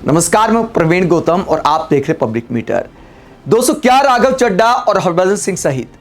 नमस्कार, मैं प्रवीण गौतम और आप देख रहे पब्लिक मीटर। दोस्तों, क्या राघव चड्ढा और हरभजन सिंह सहित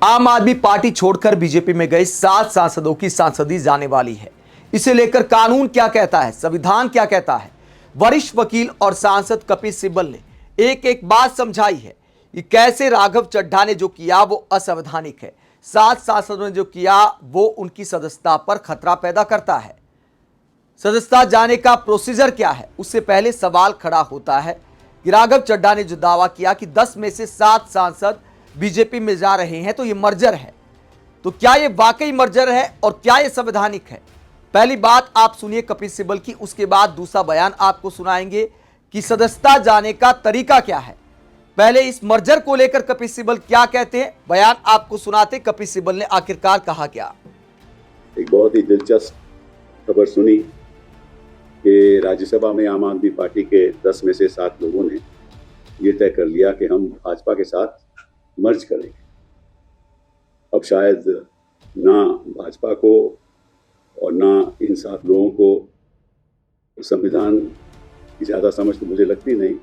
आम आदमी पार्टी छोड़कर बीजेपी में गए 7 सांसदों की सांसदी जाने वाली है। इसे लेकर कानून क्या कहता है, संविधान क्या कहता है? वरिष्ठ वकील और सांसद कपिल सिब्बल ने एक एक बात समझाई है कि कैसे राघव चड्ढा ने जो किया वो असंवैधानिक है। 7 सांसदों ने जो किया वो उनकी सदस्यता पर खतरा पैदा करता है। सदस्यता जाने का प्रोसीजर क्या है? उससे पहले सवाल खड़ा होता है कि राघव चड्ढा ने जो दावा किया कि 10 में से 7 सांसद बीजेपी में जा रहे हैं तो ये मर्जर है। तो क्या ये वाकई मर्जर है और क्या ये संवैधानिक है? पहली बात आप सुनिए कपिल सिब्बल की, उसके बाद दूसरा बयान आपको सुनाएंगे कि सदस्यता जाने का तरीका क्या है। पहले इस मर्जर को लेकर कपिल सिब्बल क्या कहते हैं, बयान आपको सुनाते कपिल सिब्बल ने आखिरकार कहा क्या। एक बहुत ही दिलचस्प खबर सुनी कि राज्यसभा में आम आदमी पार्टी के 10 में से 7 लोगों ने ये तय कर लिया कि हम भाजपा के साथ मर्ज करेंगे। अब शायद ना भाजपा को और ना इन 7 लोगों को संविधान की ज़्यादा समझ तो मुझे लगती नहीं,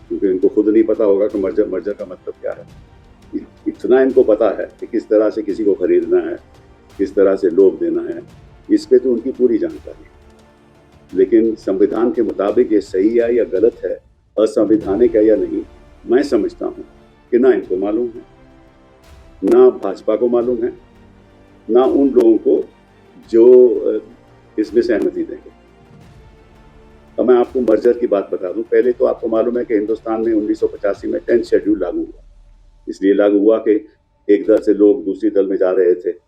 क्योंकि इनको खुद नहीं पता होगा कि मर्जर का मतलब क्या है। इतना इनको पता है कि किस तरह से किसी को खरीदना है, किस तरह से लोभ देना है, इस पे तो उनकी पूरी जानकारी है। लेकिन संविधान के मुताबिक ये सही है या गलत है, असंवैधानिक है या नहीं, मैं समझता हूँ कि ना इनको मालूम है, ना भाजपा को मालूम है, ना उन लोगों को जो इसमें सहमति देंगे। अब मैं आपको मर्जर की बात बता दूं। पहले तो आपको मालूम है कि हिंदुस्तान में 1985 में 10th शेड्यूल लागू हुआ। इसलिए लागू हुआ कि एक दल से लोग दूसरी दल में जा रहे थे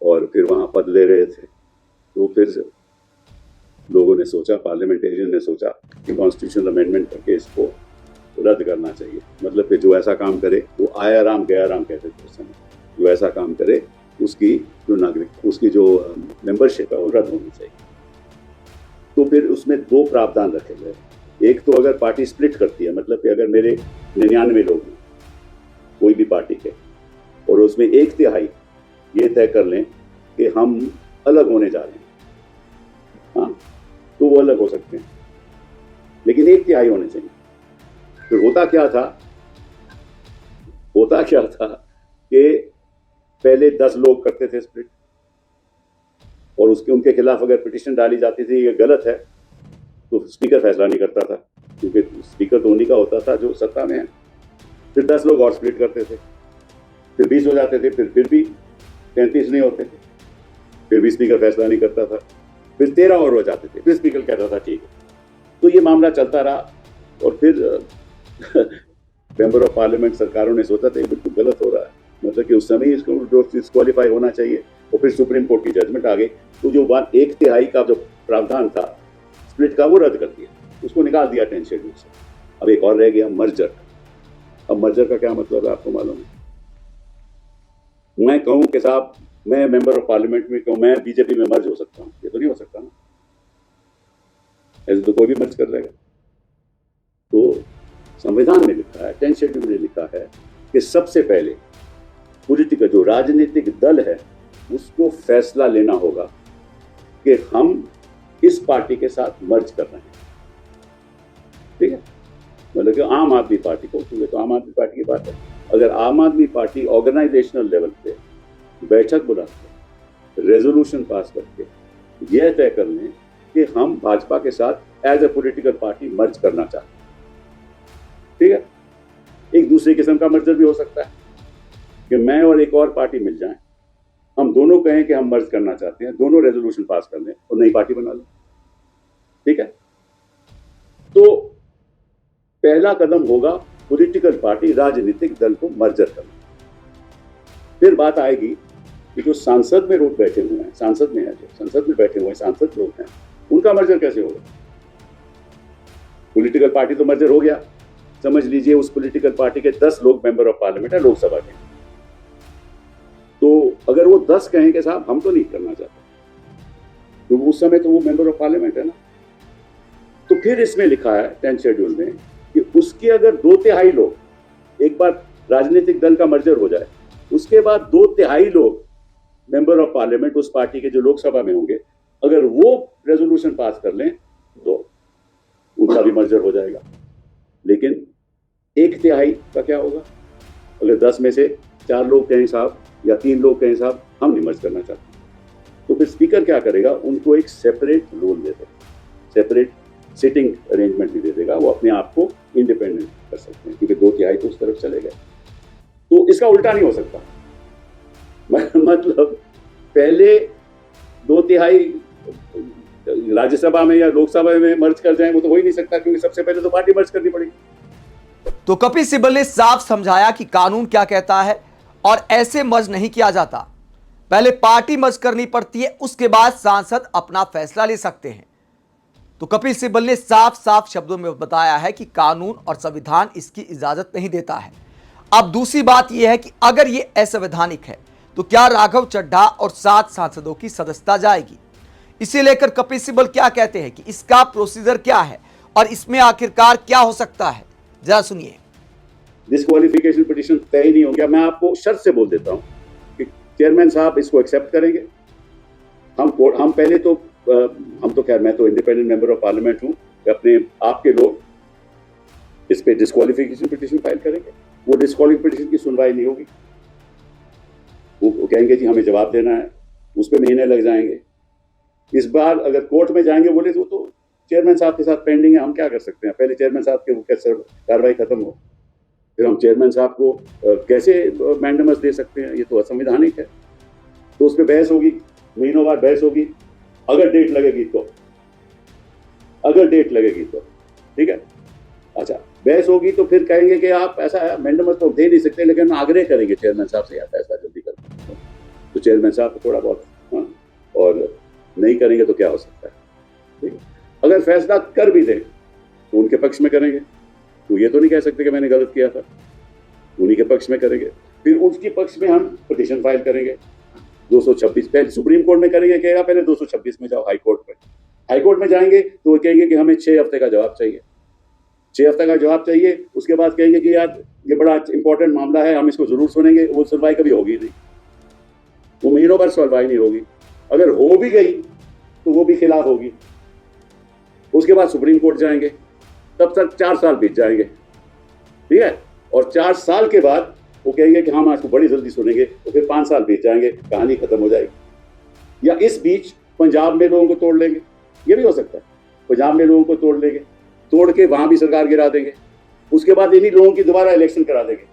और फिर वहाँ पद ले रहे थे। तो फिर लोगों ने सोचा, पार्लियामेंटेरियन ने सोचा कि कॉन्स्टिट्यूशनल अमेंडमेंट करके इसको रद्द करना चाहिए। मतलब कि जो ऐसा काम करे, वो आया राम गया राम कहते थे उस समय, जो ऐसा काम करे उसकी जो मेंबरशिप है वो रद्द होनी चाहिए। तो फिर उसमें 2 प्रावधान रखे गए। एक तो अगर पार्टी स्प्लिट करती है, मतलब कि अगर मेरे 99 लोग हैं कोई भी पार्टी के और उसमें 1/3 ये तय कर लें कि हम अलग होने जा रहे हैं, हाँ, तो वो अलग हो सकते हैं, लेकिन 1/3 होने चाहिए। फिर होता क्या था कि पहले 10 लोग करते थे स्प्लिट और उनके खिलाफ अगर पिटीशन डाली जाती थी ये गलत है तो स्पीकर फैसला नहीं करता था, क्योंकि स्पीकर तो उन्हीं का होता था जो सत्ता में है। फिर 10 लोग और स्प्लिट करते थे, फिर 20 हो जाते थे, फिर भी 33 नहीं होते थे, फिर भी स्पीकर फैसला नहीं करता था, फिर 13 और हो जाते थे, फिर स्पीकर कहता था ठीक है। तो ये मामला चलता रहा और फिर मेंबर ऑफ पार्लियामेंट सरकारों ने सोचा था ये बिल्कुल गलत हो रहा है, मतलब कि उस समय इसको डिस्क्वालीफाई होना चाहिए। और फिर सुप्रीम कोर्ट की जजमेंट आ गई, तो जो 1/3 का जो प्रावधान था स्प्लिट का वो रद्द कर दिया, उसको निकाल दिया 10th शेड्यूल से। अब एक और रह गया मर्जर। अब मर्जर का क्या मतलब है आपको मालूम है? मैं कहूँ कि साहब मैं मेंबर ऑफ पार्लियामेंट में कहूँ मैं बीजेपी में मर्ज हो सकता हूँ, ये तो नहीं हो सकता ना, ऐसे तो कोई भी मर्ज कर लेगा। तो संविधान में लिखा है, 10th शेड्यूल में लिखा है कि सबसे पहले पॉलिटिकल जो राजनीतिक दल है उसको फैसला लेना होगा कि हम इस पार्टी के साथ मर्ज कर रहे हैं, ठीक है। मतलब कि आम आदमी पार्टी को, क्योंकि तो आम आदमी पार्टी की बात है, अगर आम आदमी पार्टी ऑर्गेनाइजेशनल लेवल पे बैठक बुलाकर रेजोल्यूशन पास करके यह तय कर लें कि हम भाजपा के साथ as a political party merge करना चाहते हैं, ठीक है। एक दूसरे किस्म का मर्जर भी हो सकता है कि मैं और एक और पार्टी मिल जाएं, हम दोनों कहें कि हम मर्ज करना चाहते हैं, दोनों रेजोल्यूशन पास कर लें और नई पार्टी बना लें, ठीक है। तो पहला कदम होगा पॉलिटिकल पार्टी राजनीतिक दल को मर्जर करना। फिर बात आएगी कि जो सांसद में लोग बैठे हुए हैं, संसद में बैठे हुए सांसद लोग हैं, उनका मर्जर कैसे होगा? पॉलिटिकल पार्टी तो मर्जर हो गया, समझ लीजिए उस पॉलिटिकल पार्टी के 10 लोग मेंबर ऑफ पार्लियामेंट है लोकसभा के, तो अगर वो 10 कहें कि साहब हम तो नहीं करना चाहते, तो उस समय तो वो मेंबर ऑफ पार्लियामेंट है ना। तो फिर इसमें लिखा है 10th शेड्यूल में कि उसके अगर 2/3 लोग, एक बार राजनीतिक दल का मर्जर हो जाए उसके बाद 2/3 लोग मेंबर ऑफ पार्लियामेंट उस पार्टी के जो लोकसभा में होंगे, अगर वो रेजोल्यूशन पास कर लें तो उनका भी मर्जर हो जाएगा। लेकिन 1/3 का क्या होगा? अगर 10 में से 4 लोग कहें साहब या 3 लोग कहें साहब हम नहीं मर्ज करना चाहते, तो फिर स्पीकर क्या करेगा? उनको एक सेपरेट रोल दे देगा, सेपरेट सिटिंग अरेंजमेंट भी दे देगा। वो अपने आप को इंडिपेंडेंट कर सकते हैं, क्योंकि 2/3 तो उस तरफ चले गए। तो इसका उल्टा नहीं हो सकता। मतलब पहले 2/3 राज्यसभा में या लोकसभा में मर्ज कर जाए, वो तो हो ही नहीं सकता, क्योंकि सबसे पहले तो पार्टी मर्ज करनी पड़ेगी। तो कपिल सिब्बल ने साफ समझाया कि कानून क्या कहता है और ऐसे मर्ज नहीं किया जाता। पहले पार्टी मर्ज करनी पड़ती है, उसके बाद सांसद अपना फैसला ले सकते हैं। तो कपिल सिब्बल ने साफ साफ शब्दों में बताया है कि कानून और संविधान इसकी इजाजत नहीं देता है। अब दूसरी बात यह है कि अगर यह असंवैधानिक है तो क्या राघव चड्ढा और 7 सांसदों की सदस्यता जाएगी? इसे लेकर कपिल सिब्बल क्या कहते हैं कि इसका प्रोसीजर क्या है और इसमें आखिरकार क्या हो सकता है, जरा सुनिए। डिस्क्वालिफिकेशन पिटीशन तय नहीं हो गया, मैं आपको शर्त से बोल देता हूं कि चेयरमैन साहब इसको एक्सेप्ट करेंगे। हम पहले तो हम तो खैर मैं तो इंडिपेंडेंट मेंबर ऑफ पार्लियामेंट हूं, अपने आपके लोग इस पे डिस्क्वालिफिकेशन पिटीशन फाइल करेंगे। वो डिस्क्वालिफिकेशन पिटीशन की सुनवाई नहीं होगी, वो कहेंगे जी हमें जवाब देना है, उस पर महीने लग जाएंगे। इस बार अगर कोर्ट में जाएंगे बोले तो चेयरमैन साहब के साथ पेंडिंग है, हम क्या कर सकते हैं? पहले चेयरमैन साहब के कार्रवाई खत्म हो, फिर हम चेयरमैन साहब को कैसे मैंडेमस दे सकते हैं? ये तो असंवैधानिक है। तो उस पर बहस होगी, महीनों बाद बहस होगी। अगर डेट लगेगी तो ठीक है, अच्छा बहस होगी तो फिर कहेंगे कि आप ऐसा मैंडेमस तो दे नहीं सकते, लेकिन हम आग्रह करेंगे चेयरमैन साहब से, या फैसला जल्दी कर। तो चेयरमैन साहब थोड़ा बहुत और नहीं करेंगे तो क्या हो सकता है? ठीक है, अगर फैसला कर भी दें तो उनके पक्ष में करेंगे, तो ये तो नहीं कह सकते कि मैंने गलत किया था, उन्हीं के पक्ष में करेंगे। फिर उसके पक्ष में हम पिटीशन फाइल करेंगे 226, पहले सुप्रीम कोर्ट में करेंगे, कहेगा पहले 226 में जाओ हाई कोर्ट में। हाई कोर्ट में जाएंगे तो वो कहेंगे कि हमें 6 हफ्ते का जवाब चाहिए, 6 हफ्ते का जवाब चाहिए। उसके बाद कहेंगे कि यार ये बड़ा इंपॉर्टेंट मामला है, हम इसको जरूर सुनेंगे। वो सुनवाई कभी होगी नहीं, वो महीनों भर सुनवाई नहीं होगी। अगर हो भी गई तो वो भी खिलाफ होगी। उसके बाद सुप्रीम कोर्ट जाएंगे, तब तक 4 साल बीत जाएंगे, ठीक है। और 4 साल के बाद वो कहेंगे कि हम आपको बड़ी जल्दी सुनेंगे, तो फिर 5 साल बीत जाएंगे, कहानी खत्म हो जाएगी। या इस बीच पंजाब में लोगों को तोड़ लेंगे, ये भी हो सकता है। पंजाब में लोगों को तोड़ लेंगे, तोड़ के वहां भी सरकार गिरा देंगे। उसके बाद इन्हीं लोगों की दोबारा इलेक्शन करा देंगे,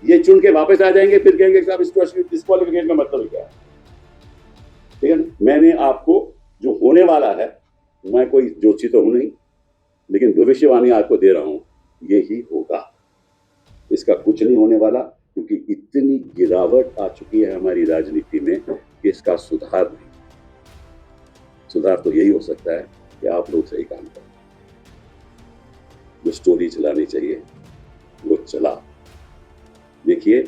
ये चुन के वापस आ जाएंगे, फिर कहेंगे साहब इसको डिस्क्वालिफिकेशन का मतलब क्या है? ठीक है ना। मैंने आपको जो होने वाला है, मैं कोई ज्योतिषी तो हूं नहीं, लेकिन भविष्यवाणी आपको दे रहा हूं, यही होगा। इसका कुछ नहीं होने वाला, क्योंकि इतनी गिरावट आ चुकी है हमारी राजनीति में कि इसका सुधार नहीं। सुधार तो यही हो सकता है कि आप लोग सही काम करें। जो स्टोरी चलानी चाहिए वो चला। देखिए,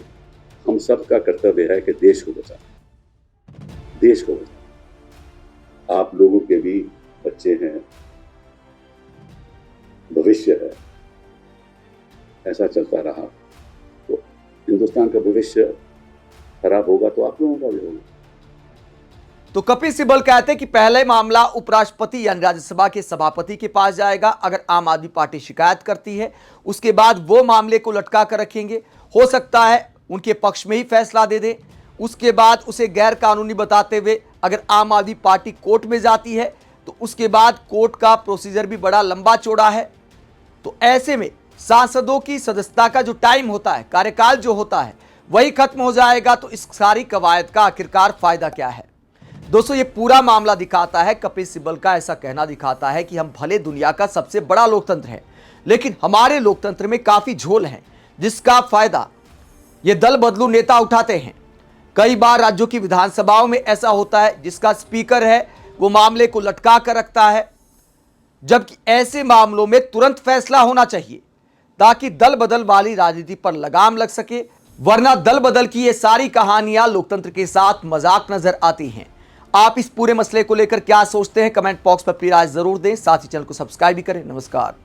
हम सबका कर्तव्य है कि देश को बचाएं, देश को बचाएं। आप लोगों के भी बच्चे हैं, भविष्य है। ऐसा चलता रहा तो हिंदुस्तान का भविष्य खराब होगा, तो आप लोगों का भी होगा। तो कपिल सिब्बल कहते हैं कि पहले मामला उपराष्ट्रपति यानी राज्यसभा के सभापति के पास जाएगा। अगर आम आदमी पार्टी शिकायत करती है, उसके बाद वो मामले को लटका कर रखेंगे। हो सकता है उनके पक्ष में ही फैसला दे दे। उसके बाद उसे गैर कानूनी बताते हुए अगर आम आदमी पार्टी कोर्ट में जाती है, तो उसके बाद कोर्ट का प्रोसीजर भी बड़ा लंबा चौड़ा है। तो ऐसे में सांसदों की सदस्यता का जो टाइम होता है, कार्यकाल जो होता है, वही खत्म हो जाएगा। तो इस सारी कवायद का आखिरकार फायदा क्या है? दोस्तों, ये पूरा मामला दिखाता है, कपिल सिब्बल का ऐसा कहना दिखाता है कि हम भले दुनिया का सबसे बड़ा लोकतंत्र है, लेकिन हमारे लोकतंत्र में काफी झोल है, जिसका फायदा ये दल बदलू नेता उठाते हैं। कई बार राज्यों की विधानसभाओं में ऐसा होता है, जिसका स्पीकर है वो मामले को लटका कर रखता है, जबकि ऐसे मामलों में तुरंत फैसला होना चाहिए, ताकि दल बदल वाली राजनीति पर लगाम लग सके। वरना दल बदल की ये सारी कहानियां लोकतंत्र के साथ मजाक नजर आती हैं। आप इस पूरे मसले को लेकर क्या सोचते हैं? कमेंट बॉक्स पर अपनी राय जरूर दें। साथ ही चैनल को सब्सक्राइब भी करें। नमस्कार।